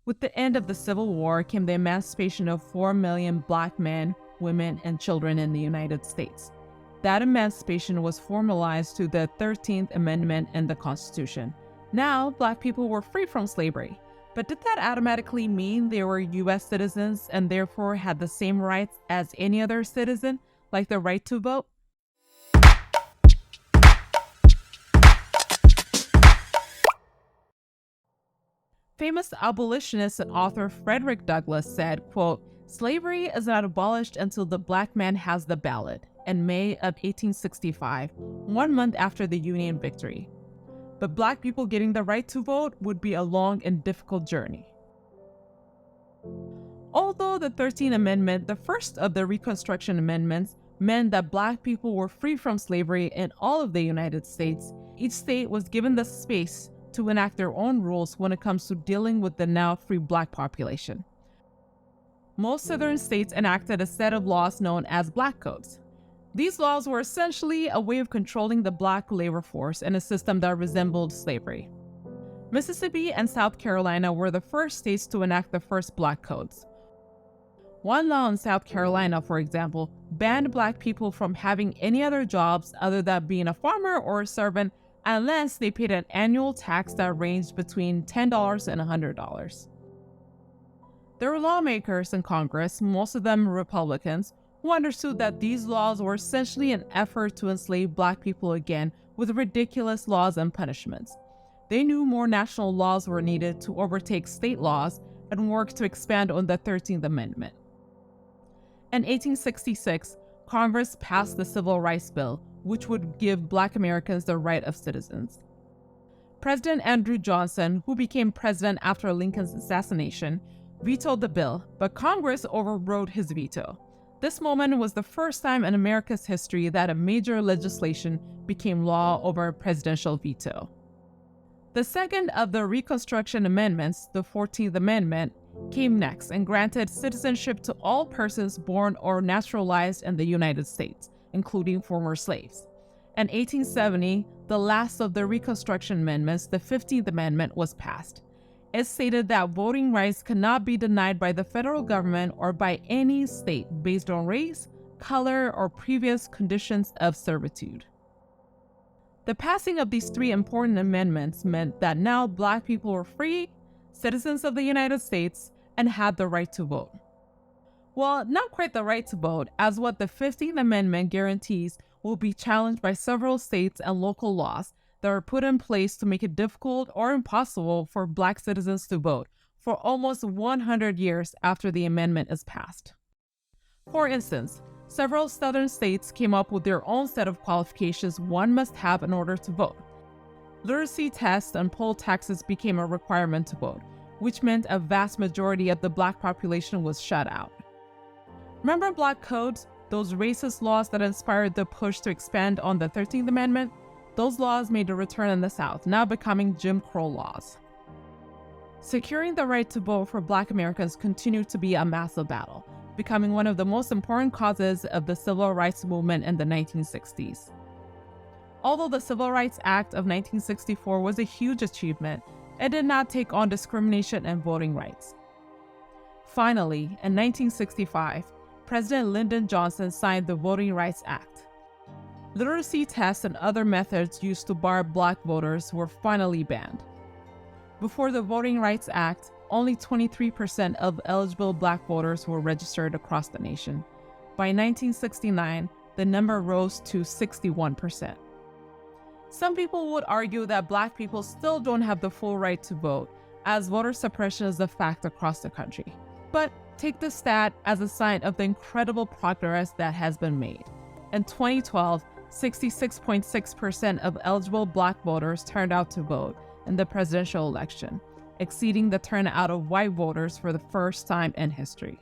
With the end of the Civil War came the emancipation of 4 million Black men, women, and children in the United States. That emancipation was formalized through the 13th Amendment in the Constitution. Now, Black people were free from slavery. But did that automatically mean they were U.S. citizens and therefore had the same rights as any other citizen, like the right to vote? Famous abolitionist and author Frederick Douglass said, quote, "Slavery is not abolished until the Black man has the ballot," in May of 1865, 1 month after the Union victory. But Black people getting the right to vote would be a long and difficult journey. Although the 13th Amendment, the first of the Reconstruction Amendments, meant that Black people were free from slavery in all of the United States, each state was given the space to enact their own rules when it comes to dealing with the now free Black population. Most southern states enacted a set of laws known as Black Codes. These laws were essentially a way of controlling the Black labor force in a system that resembled slavery. Mississippi and South Carolina were the first states to enact the first Black Codes. One law in South Carolina, for example, banned Black people from having any other jobs other than being a farmer or a servant unless they paid an annual tax that ranged between $10 and $100. There were lawmakers in Congress, most of them Republicans, who understood that these laws were essentially an effort to enslave Black people again with ridiculous laws and punishments. They knew more national laws were needed to overtake state laws and work to expand on the 13th Amendment. In 1866, Congress passed the Civil Rights Bill, which would give Black Americans the right of citizens. President Andrew Johnson, who became president after Lincoln's assassination, vetoed the bill, but Congress overrode his veto. This moment was the first time in America's history that a major legislation became law over a presidential veto. The second of the Reconstruction Amendments, the 14th Amendment, came next and granted citizenship to all persons born or naturalized in the United States, including former slaves. In 1870, the last of the Reconstruction Amendments, the 15th Amendment, was passed. It stated that voting rights cannot be denied by the federal government or by any state based on race, color, or previous conditions of servitude. The passing of these three important amendments meant that now Black people were free, citizens of the United States, and had the right to vote. Well, not quite the right to vote, as what the 15th Amendment guarantees will be challenged by several states and local laws that are put in place to make it difficult or impossible for Black citizens to vote for almost 100 years after the amendment is passed. For instance, several southern states came up with their own set of qualifications one must have in order to vote. Literacy tests and poll taxes became a requirement to vote, which meant a vast majority of the Black population was shut out. Remember Black Codes, those racist laws that inspired the push to expand on the 13th Amendment? Those laws made a return in the South, now becoming Jim Crow laws. Securing the right to vote for Black Americans continued to be a massive battle, becoming one of the most important causes of the civil rights movement in the 1960s. Although the Civil Rights Act of 1964 was a huge achievement, it did not take on discrimination and voting rights. Finally, in 1965, President Lyndon Johnson signed the Voting Rights Act. Literacy tests and other methods used to bar Black voters were finally banned. Before the Voting Rights Act, only 23% of eligible Black voters were registered across the nation. By 1969, the number rose to 61%. Some people would argue that Black people still don't have the full right to vote, as voter suppression is a fact across the country. But take this stat as a sign of the incredible progress that has been made. In 2012, 66.6% of eligible Black voters turned out to vote in the presidential election, exceeding the turnout of white voters for the first time in history.